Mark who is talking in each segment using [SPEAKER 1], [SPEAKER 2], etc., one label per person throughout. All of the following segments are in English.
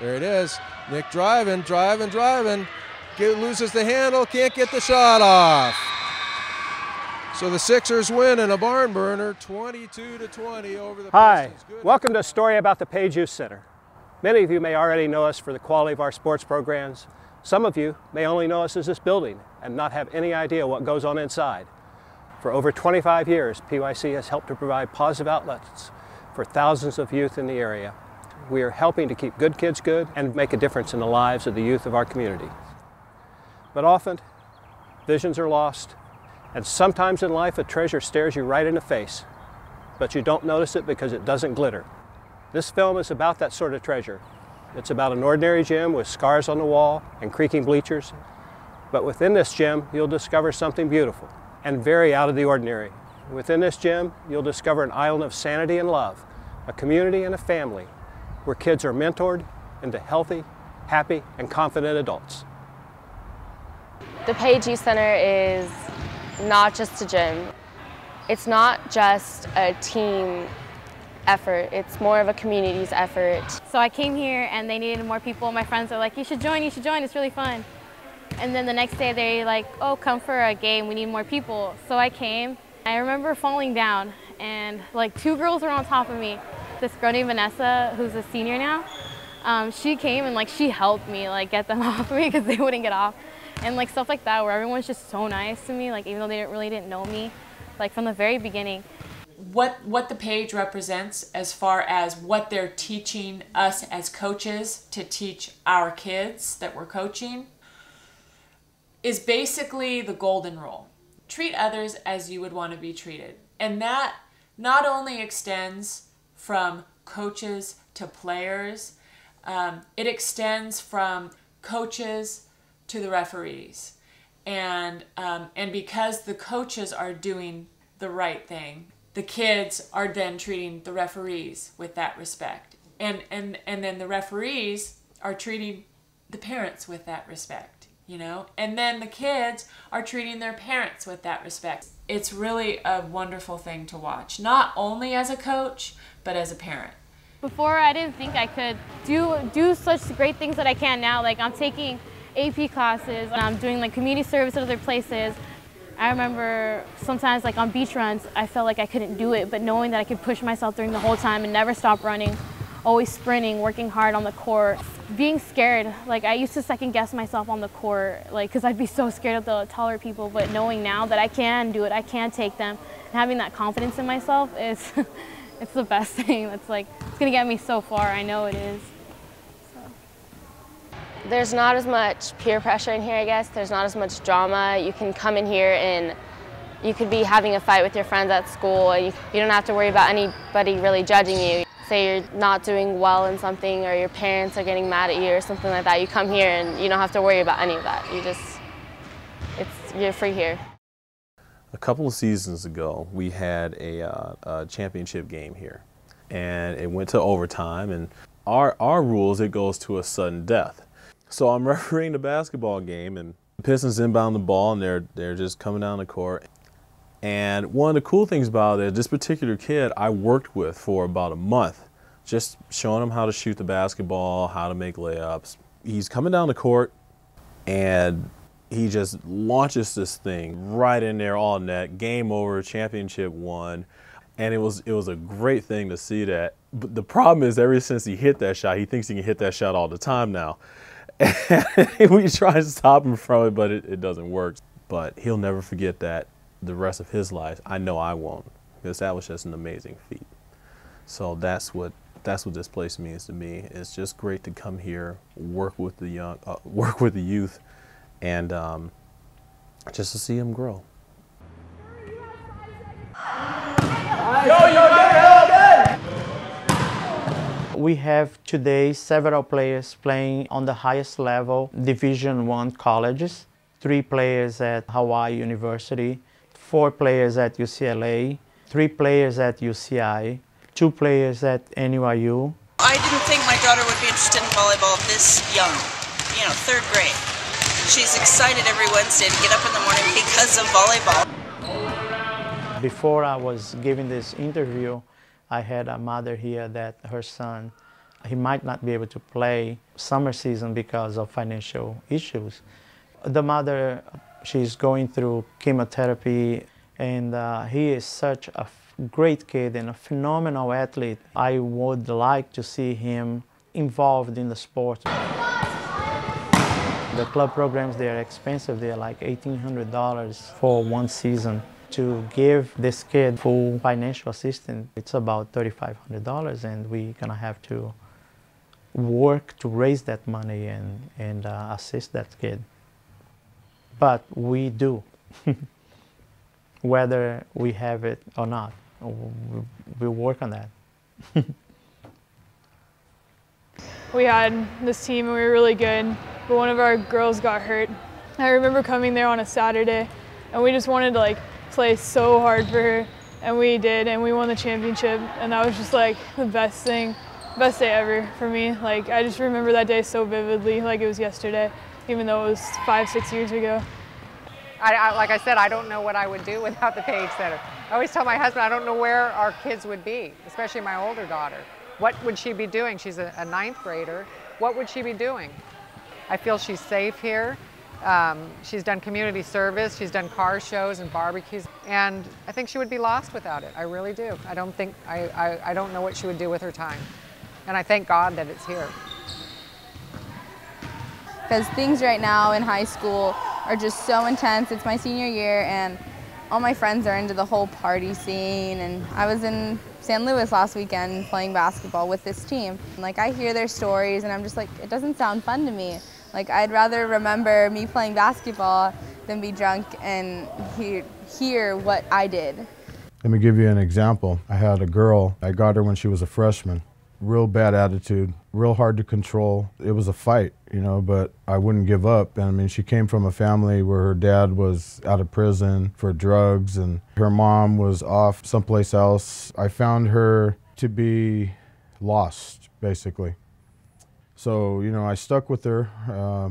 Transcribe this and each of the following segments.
[SPEAKER 1] There it is. Nick driving. Loses the handle, can't get the shot off. So the Sixers win in a barn burner, 22-20 over the
[SPEAKER 2] Hi,
[SPEAKER 1] Pistons.
[SPEAKER 2] welcome to A Story About the Page Youth Center. Many of you may already know us for the quality of our sports programs. Some of you may only know us as this building and not have any idea what goes on inside. For over 25 years, PYC has helped to provide positive outlets for thousands of youth in the area. We are helping to keep good kids good and make a difference in the lives of the youth of our community. But often, visions are lost, and sometimes in life a treasure stares you right in the face, but you don't notice it because it doesn't glitter. This film is about that sort of treasure. It's about an ordinary gym with scars on the wall and creaking bleachers, but within this gym you'll discover something beautiful and very out of the ordinary. Within this gym you'll discover an island of sanity and love, a community and a family where kids are mentored into healthy, happy, and confident adults.
[SPEAKER 3] The Page Youth Center is not just a gym. It's not just a team effort. It's more of a community's effort.
[SPEAKER 4] So I came here and they needed more people. My friends are like, you should join, it's really fun. And then the next day they're like, oh, come for a game, we need more people. So I came. I remember falling down and like 2 girls were on top of me. This girl named Vanessa, who's a senior now, she came and like she helped me like get them off of me because they wouldn't get off. And like stuff like that where everyone's just so nice to me, like even though they really didn't know me, like from the very beginning.
[SPEAKER 5] What the Page represents as far as what they're teaching us as coaches to teach our kids that we're coaching is basically the golden rule. Treat others as you would want to be treated. And that not only extends from coaches to players, it extends from coaches to the referees, and because the coaches are doing the right thing, the kids are then treating the referees with that respect, and then the referees are treating the parents with that respect, you know, and then the kids are treating their parents with that respect. It's really a wonderful thing to watch, not only as a coach but as a parent.
[SPEAKER 4] Before I didn't think I could do such great things that I can now. Like I'm taking AP classes, and I'm doing like community service at other places. I remember sometimes like on beach runs, I felt like I couldn't do it, but knowing that I could push myself during the whole time and never stop running, always sprinting, working hard on the court, being scared. Like I used to second guess myself on the court, like because I'd be so scared of the taller people, but knowing now that I can do it, I can take them, and having that confidence in myself is, it's the best thing. That's like, it's gonna get me so far, I know it is.
[SPEAKER 3] There's not as much peer pressure in here, I guess. There's not as much drama. You can come in here and you could be having a fight with your friends at school. And you don't have to worry about anybody really judging you. Say you're not doing well in something or your parents are getting mad at you or something like that. You come here and you don't have to worry about any of that. You're free here.
[SPEAKER 6] A couple of seasons ago, we had a championship game here, and it went to overtime, and our rules, it goes to a sudden death. So I'm refereeing the basketball game, and the Pistons inbound the ball, and they're just coming down the court. And one of the cool things about it, this particular kid I worked with for about a month, just showing him how to shoot the basketball, how to make layups. He's coming down the court, and he just launches this thing right in there, all net, game over, championship won. And it was a great thing to see that. But the problem is, ever since he hit that shot, he thinks he can hit that shot all the time now. And we try to stop him from it, but it doesn't work. But he'll never forget that the rest of his life. I know I won't, because that was just an amazing feat. So that's what this place means to me. It's just great to come here, work with the youth, and just to see them grow.
[SPEAKER 7] We have today several players playing on the highest level, Division I colleges, 3 players at Hawaii University, 4 players at UCLA, 3 players at UCI, 2 players at NYU.
[SPEAKER 8] I didn't think my daughter would be interested in volleyball this young, 3rd grade. She's excited every Wednesday to get up in the morning because of volleyball.
[SPEAKER 7] Before I was giving this interview, I had a mother here that her son He might not be able to play summer season because of financial issues. The mother, she's going through chemotherapy, and he is such a great kid and a phenomenal athlete. I would like to see him involved in the sport. The club programs, they are expensive. They are like $1,800 for one season. To give this kid full financial assistance, it's about $3,500, and we're gonna have to work to raise that money and assist that kid. But we do, whether we have it or not. We work on that.
[SPEAKER 9] We had this team and we were really good, but one of our girls got hurt. I remember coming there on a Saturday and we just wanted to like play so hard for her, and we did, and we won the championship, and that was just like the best day ever for me. Like, I just remember that day so vividly, like it was yesterday, even though it was 5-6 years ago.
[SPEAKER 10] Like I said, I don't know what I would do without the Page Center. I always tell my husband I don't know where our kids would be, especially my older daughter. What would she be doing? She's a 9th grader. What would she be doing? I feel she's safe here. She's done community service, she's done car shows and barbecues, and I think she would be lost without it. I really do. I don't know what she would do with her time. And I thank God that it's here.
[SPEAKER 11] Because things right now in high school are just so intense. It's my senior year and all my friends are into the whole party scene, and I was in San Luis last weekend playing basketball with this team. Like, I hear their stories and I'm just like, it doesn't sound fun to me. Like, I'd rather remember me playing basketball than be drunk and hear what I did.
[SPEAKER 12] Let me give you an example. I had a girl, I got her when she was a freshman. Real bad attitude, real hard to control. It was a fight, you know, but I wouldn't give up. And I mean, she came from a family where her dad was out of prison for drugs and her mom was off someplace else. I found her to be lost, basically. So, you know, I stuck with her.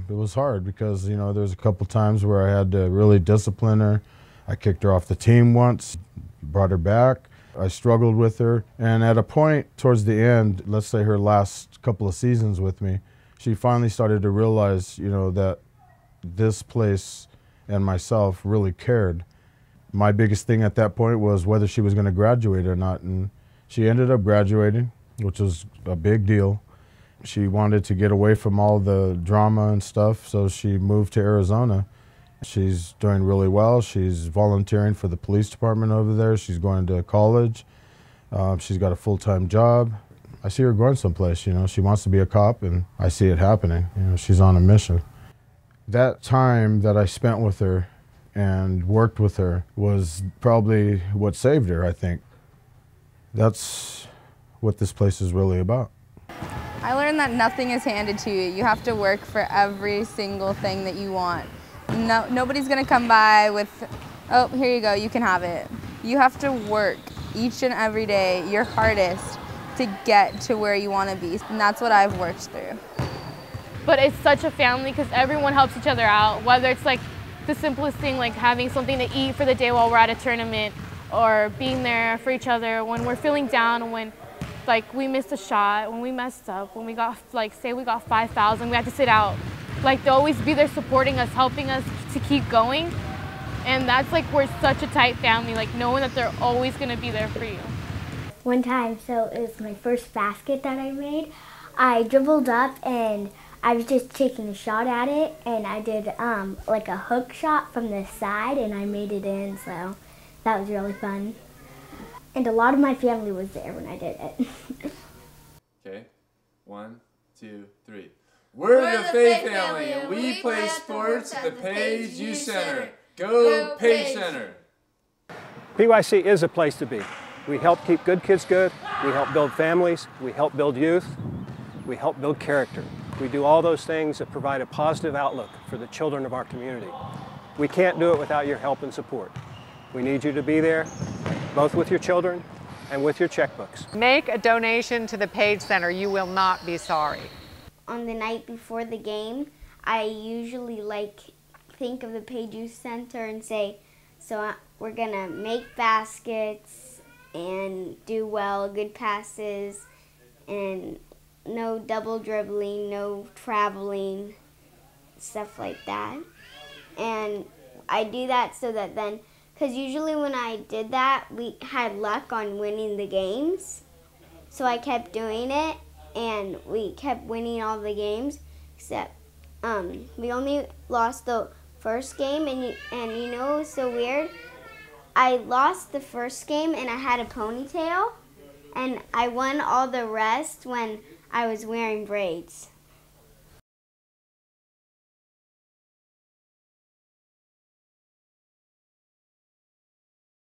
[SPEAKER 12] It was hard because, you know, there's a couple times where I had to really discipline her. I kicked her off the team once, brought her back. I struggled with her. And at a point towards the end, let's say her last couple of seasons with me, she finally started to realize, you know, that this place and myself really cared. My biggest thing at that point was whether she was going to graduate or not. And she ended up graduating, which was a big deal. She wanted to get away from all the drama and stuff, so she moved to Arizona. She's doing really well. She's volunteering for the police department over there. She's going to college. She's got a full-time job. I see her going someplace, you know. She wants to be a cop, and I see it happening. You know, she's on a mission. That time that I spent with her and worked with her was probably what saved her, I think. That's what this place is really about.
[SPEAKER 11] I learned that nothing is handed to you. You have to work for every single thing that you want. Nobody's gonna come by with, oh, here you go, you can have it. You have to work each and every day your hardest to get to where you want to be, and that's what I've worked through.
[SPEAKER 4] But it's such a family because everyone helps each other out, whether it's like the simplest thing like having something to eat for the day while we're at a tournament, or being there for each other when we're feeling down, when like we missed a shot, when we messed up, when we got, like, say we got 5 fouls and we had to sit out. Like, they'll always be there supporting us, helping us to keep going. And that's like, we're such a tight family, like knowing that they're always gonna be there for you.
[SPEAKER 13] One time, so it was my first basket that I made, I dribbled up and I was just taking a shot at it, and I did like a hook shot from the side and I made it in, so that was really fun. And a lot of my family was there when I did it.
[SPEAKER 14] Okay, 1, 2, 3. We're the Faith family, and we play sports at the Page Youth Center. Go Page Center!
[SPEAKER 2] PYC is a place to be. We help keep good kids good, we help build families, we help build youth, we help build character. We do all those things that provide a positive outlook for the children of our community. We can't do it without your help and support. We need you to be there, both with your children and with your checkbooks.
[SPEAKER 10] Make a donation to the Page Center. You will not be sorry.
[SPEAKER 13] On the night before the game, I usually think of the Page Youth Center and say, so we're gonna make baskets and do well, good passes, and no double dribbling, no traveling, stuff like that. And I do that so that then, because usually when I did that, we had luck on winning the games. So I kept doing it, and we kept winning all the games, except we only lost the first game, and you know it was so weird? I lost the first game, and I had a ponytail, and I won all the rest when I was wearing braids.